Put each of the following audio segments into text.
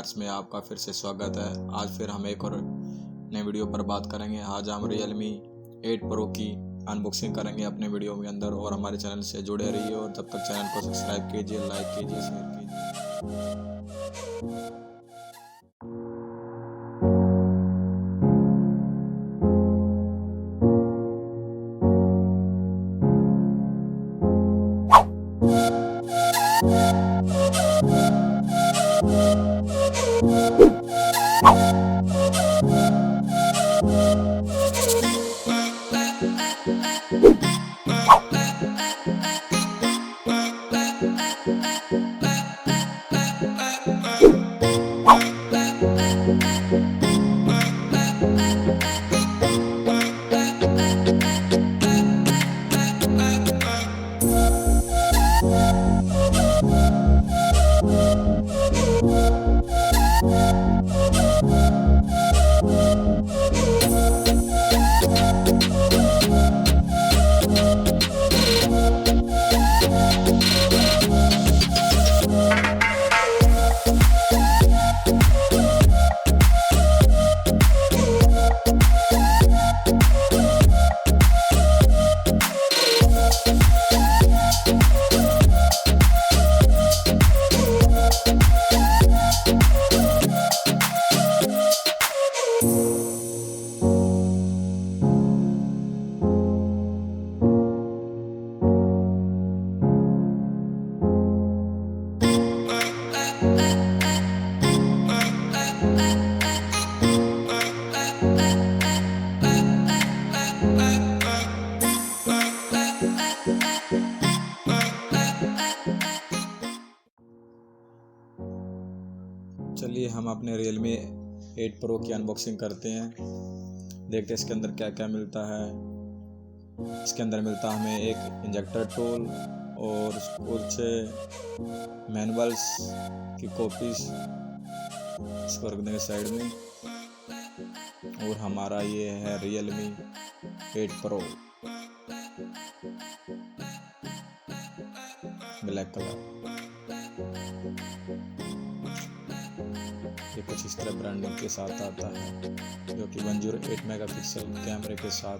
Parts में आपका फिर से स्वागत है। आज फिर हम एक और नए वीडियो पर बात करेंगे। आज हम Realme 8 Pro की अनबॉक्सिंग करेंगे अपने वीडियो में अंदर, और हमारे चैनल से जुड़े रहिए और तब तक चैनल को सब्सक्राइब कीजिए, लाइक कीजिए, शेयर कीजिए। चलिए हम अपने Realme 8 Pro की अनबॉक्सिंग करते हैं। देखते हैं इसके अंदर क्या क्या मिलता है। इसके अंदर मिलता है हमें एक इंजेक्टर टूल और कुछ मैनुअल्स की कॉपीज, इसको रख देंगे साइड में। और हमारा ये है Realme 8 Pro ब्लैक कलर। ये कुछ इस तरह ब्रांडिंग के साथ आता है, जो कि 108 मेगापिक्सल कैमरे के साथ।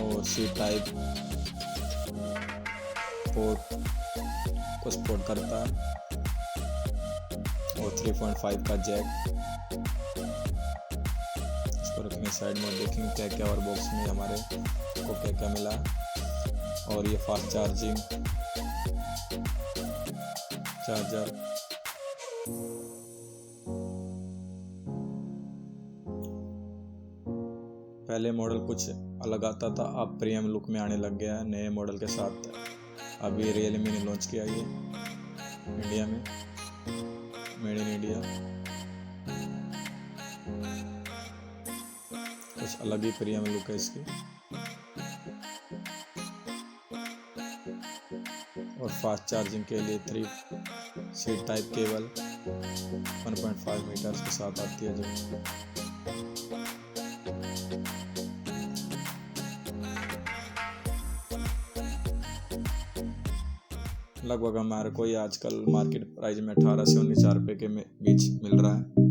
और सी टाइप पोर्ट को सपोर्ट करता है, और 3.5 का जैक। इसको रखेंगे साइड में, देखेंगे क्या क्या और बॉक्स में हमारे को क्या क्या मिला। और ये फास्ट चार्जिंग चार्जर, पहले मॉडल कुछ अलग आता था, अब प्रीमियम लुक में आने लग गया है नए मॉडल के साथ। अभी Realme ने लॉन्च किया ये इंडिया में, मेड इन इंडिया। कुछ अलग ही प्रीमियम लुक है इसकी। और फास्ट चार्जिंग के लिए 3C टाइप केबल 1.5 मीटर के साथ आती है जो। लगभग हमारे को ये आजकल मार्केट प्राइस में 18 से 19 हज़ार रुपये के बीच मिल रहा है।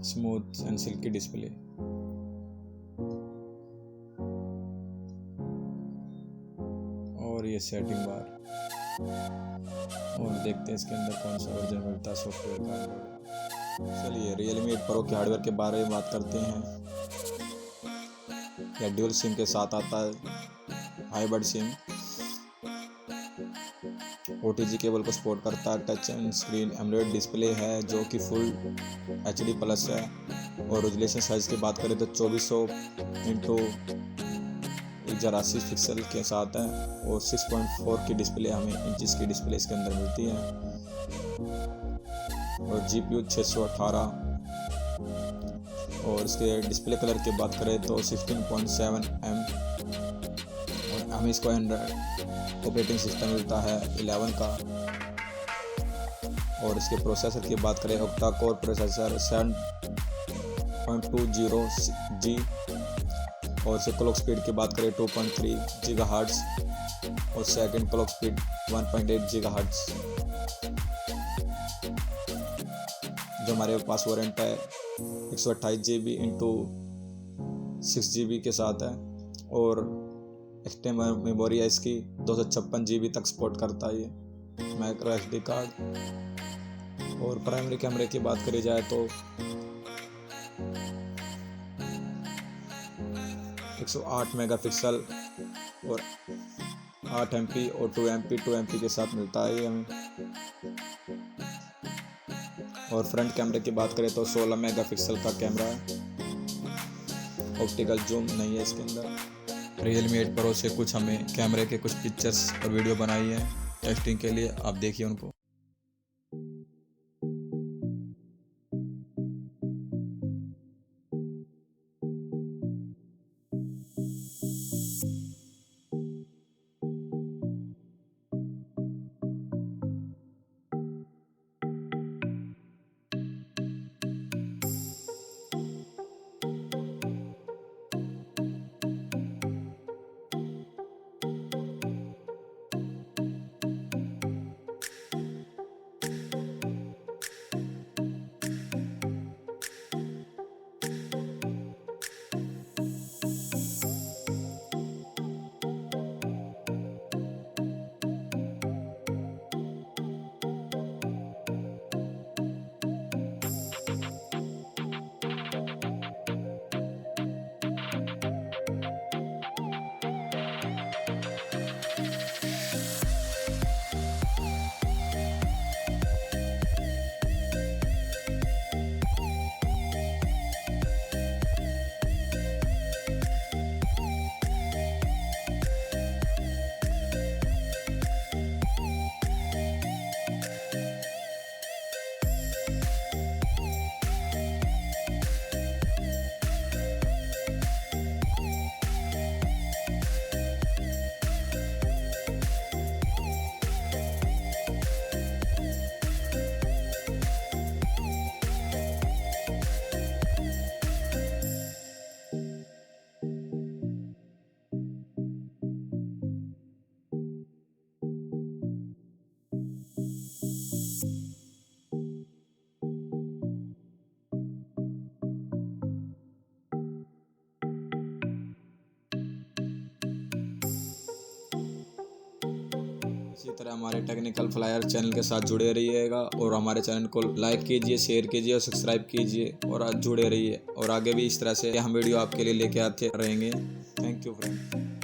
Smooth and silkie display. और ये सेटिंग बार। और देखते हैं इसके अंदर कौन सा वर्जन मिलता है सॉफ्टवेयर का। चलिए Realme 8 Pro के हार्डवेयर के बारे में बात करते हैं। यह ड्यूल सिम के साथ आता है, हाइब्रिड सिम। OTG केबल को सपोर्ट करता है। टच स्क्रीन एमोलेड डिस्प्ले है जो कि फुल HD प्लस है। और रेजोल्यूशन साइज़ की बात करें तो 2400x1080 पिक्सल के साथ है। और 6.4 की डिस्प्ले, हमें इंचेस की डिस्प्ले इसके अंदर मिलती है। और GPU 618। और इसके डिस्प्ले कलर की बात करें तो 16.7mm। और हमें इसको एंड्रॉयड ऑपरेटिंग सिस्टम मिलता है 11 का। और इसके प्रोसेसर की बात करें ऑक्टा कोर प्रोसेसर 7.20G। और इसके क्लॉक स्पीड की बात करें 2.3 GHz। और सेकंड क्लॉक स्पीड 1.8 GHz। जो हमारे पास वारंट है 128 GB × 6 GB के साथ है। और एक्सटर्नल मेमोरी है इसकी 256 GB तक सपोर्ट करता है ये माइक्रो SD कार्ड। और प्राइमरी कैमरे की बात करी जाए तो 108 मेगापिक्सल और 8 MP और 2 MP के साथ मिलता है ये हमें। और फ्रंट कैमरे की बात करें तो 16 मेगापिक्सल का कैमरा है। ऑप्टिकल जूम नहीं है इसके अंदर। Realme 8 Pro से कुछ हमें कैमरे के कुछ पिक्चर्स और वीडियो बनाई है टेस्टिंग के लिए, आप देखिए उनको। इसी तरह हमारे टेक्निकल फ्लायर चैनल के साथ जुड़े रहिएगा और हमारे चैनल को लाइक कीजिए, शेयर कीजिए और सब्सक्राइब कीजिए और आज जुड़े रहिए और आगे भी इस तरह से हम वीडियो आपके लिए लेके आते रहेंगे। Thank you friend.